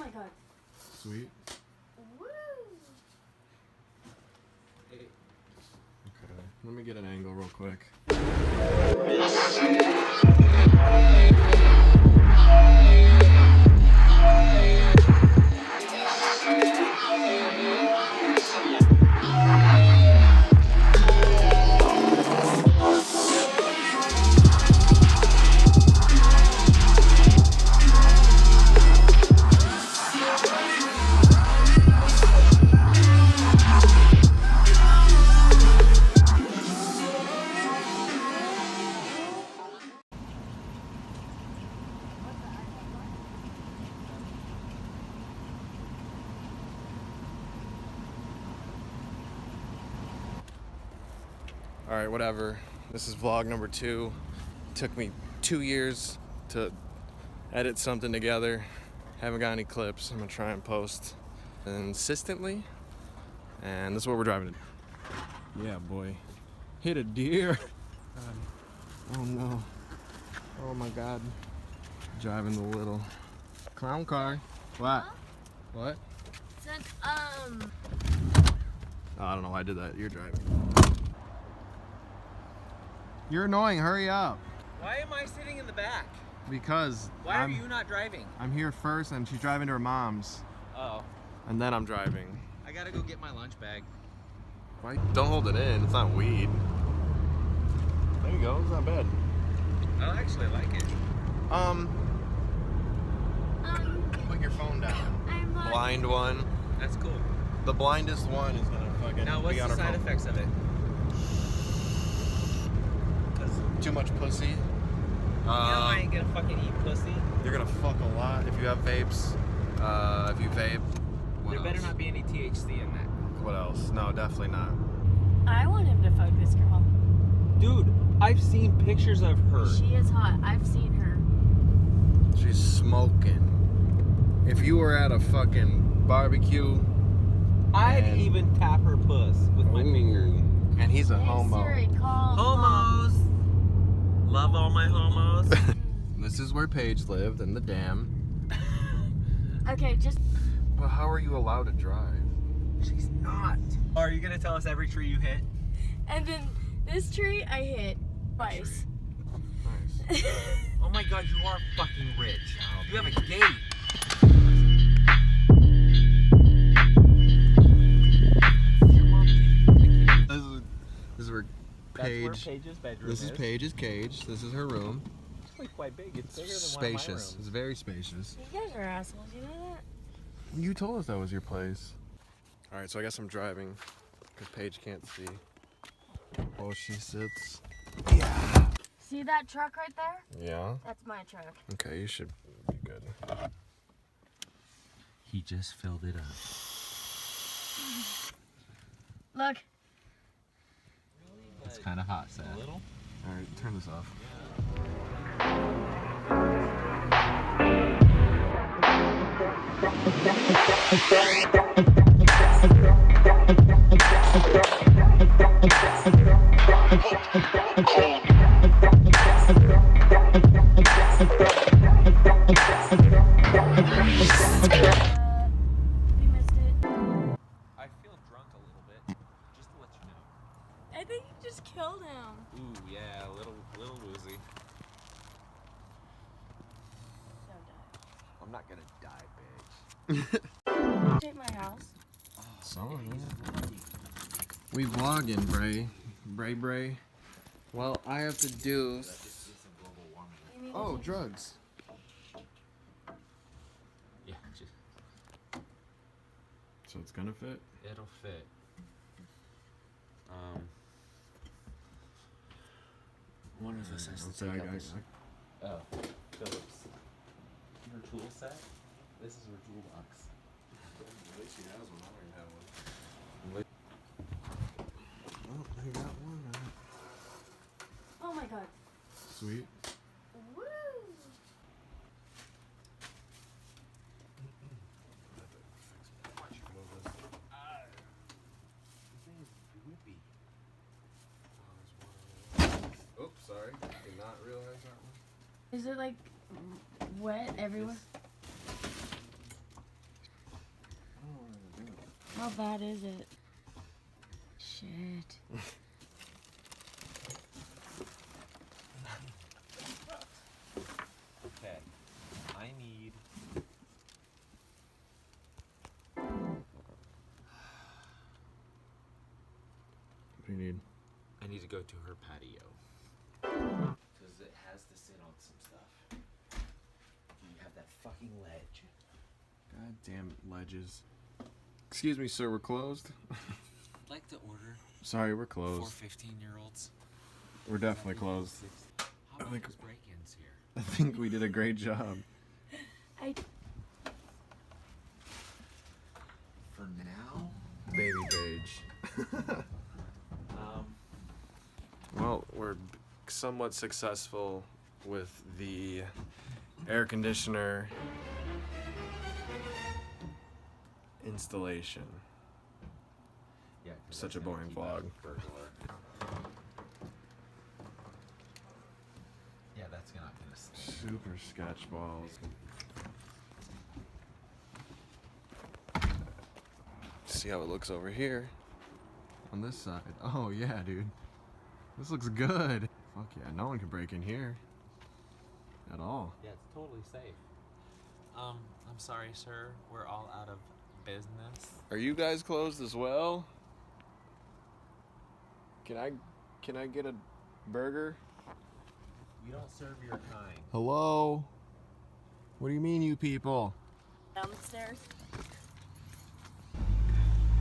my god. Sweet. Woo! Okay, let me get an angle real quick. Alright, whatever. This is vlog number 2. It took me 2 years to edit something together. Haven't got any clips. I'm gonna try and post consistently. And this is what we're driving to. Yeah, boy. Hit a deer. Oh no. Oh my god. Driving the little clown car. What? Huh? What? Said, Oh, I don't know why I did that. You're driving. You're annoying. Hurry up. Why am I sitting in the back? Because Why are you not driving? I'm here first and she's driving to her mom's. Oh. And then I'm driving. I gotta go get my lunch bag. Why? Don't hold it in. It's not weed. There you go. It's not bad. I actually like it. Put your phone down. I'm not. Blind one. That's cool. The blindest one is gonna fucking Now, what's be on the her side phone. effects of it? Too much pussy. You know I ain't gonna fucking eat pussy. You're gonna fuck a lot if you have vapes. If you vape. What There better else? not be any THC in that. What else? No, definitely not. I want him to fuck this girl. Dude, I've seen pictures of her. She is hot. I've seen her. She's smoking. If you were at a fucking barbecue, I'd and- even tap her puss with my finger. And he's a Hey, homo. Siri, call Homos! Love all my homos. This is where Paige lived, in the dam. Okay, just. But how are you allowed to drive? She's not. Are you gonna tell us every tree you hit? And then this tree I hit twice. Nice. Oh my god, you are fucking rich. You have a gate. This is where That's where Paige. Paige's bedroom This is Paige's cage. This is her room. It's actually quite big. It's bigger than Spacious. one of my It's rooms. very spacious. You guys are assholes, you know that? You told us that was your place. All right, so I guess I'm driving because Paige can't see. Oh, she sits. Yeah. See that truck right there? Yeah. That's my truck. Okay, you should be good. He just filled it up. Look. It's kind of hot, Seth. A little? All right, turn this off. We missed it. I feel drunk a little bit, just to let you know. I think you just killed him. Ooh, yeah, a little woozy. Don't die. I'm not gonna die, bitch. Take my house. So, we vlogging, Bray. Bray. Well, I have to do. You need Oh, to- drugs. Yeah, just, So it's gonna fit. it'll fit. One of us has to Okay, take I out this. got. Oh, Phillips. Her tool set. This is her toolbox. At least she has one. I don't even have one. Oh, I got one. Oh my god. Sweet. Woo! Oops, sorry. Did not realize that one. Is it like wet everywhere? How bad is it? Shit. Okay. I need. What do you need? I need to go to her patio. Because it has to sit on some stuff. You have that fucking ledge. God damn it, ledges. Excuse me, sir, we're closed. I'd like to order Sorry, we're 4 closed. 15-year-olds. We're definitely closed. How I about think- those break-ins here? I think we did a great job. For now? Baby Page. Well, we're somewhat successful with the air conditioner installation. Yeah. 'cause Such that's a gonna boring keep out vlog. burglar. Yeah, that's not gonna stay. Super sketch balls. See how it looks over here on this side. Oh yeah, dude. This looks good. Fuck yeah, no one can break in here at all. Yeah, it's totally safe. I'm sorry, sir. We're all out of business. Are you guys closed as well? Can I get a burger? We don't serve your kind. Hello? What do you mean, you people? Downstairs.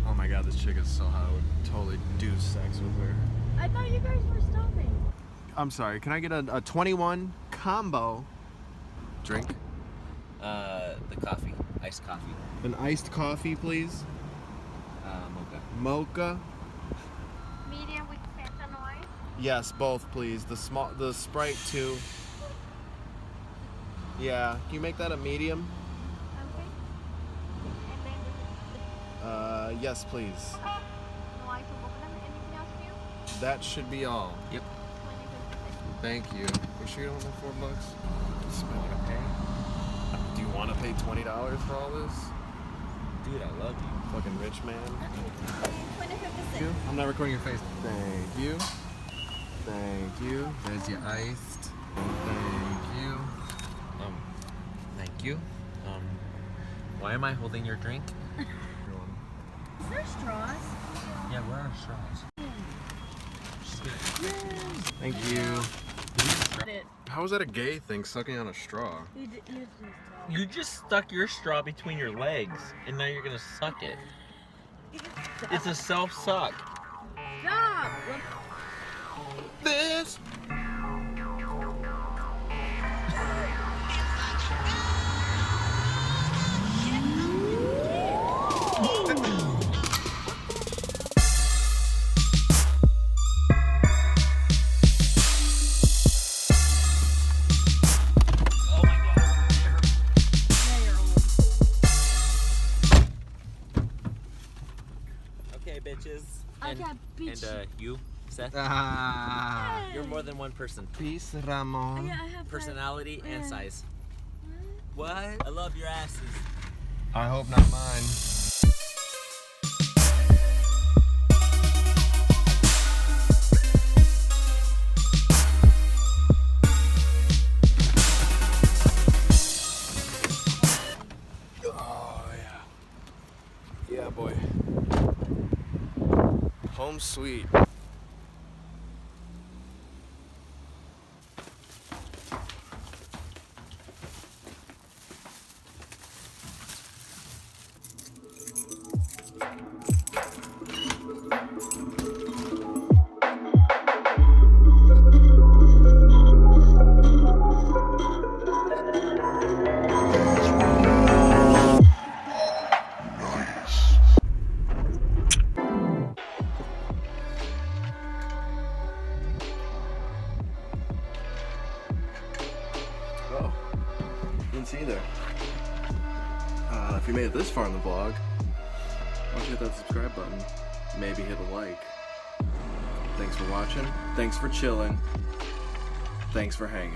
Oh my god, this chick is so hot. I would totally do sex with her. I thought you guys were stopping. I'm sorry, can I get a 21 combo drink? The coffee. Iced coffee. An iced coffee, please. Mocha. Mocha. Medium with Fanta Noir. Yes, both, please. The Sprite too. Yeah, can you make that a medium? Okay. And then Yes, please. no ice or both of them. Anything else for you? That should be all. Yep. 20, 50. Thank you. You sure you don't want my $4? Spend like a pay? Do you want to pay $20 for all this? Dude, I love you. Fucking rich man. 20, 56. Thank you. I'm not recording your face. Thank you. Thank you. There's your iced. Thank you. Thank you. Why am I holding your drink? Is there straws? Yeah, where are straws? She's gonna. Thank you. It. How is that a gay thing, sucking on a straw? You just You just stuck your straw between your legs, and now you're gonna suck it. It's a self-suck. Stop! This. Okay, bitches. I got beach. And you, Seth? Ah. You're more than one person. Peace, Ramon. Yeah, I have Personality and Yeah. size. What? I love your asses. I hope not mine. Oh yeah. Yeah, boy. Home sweet. Oh, didn't see you there. If you made it this far in the vlog, why don't you hit that subscribe button? Maybe hit a like. Thanks for watching. Thanks for chilling. Thanks for hanging.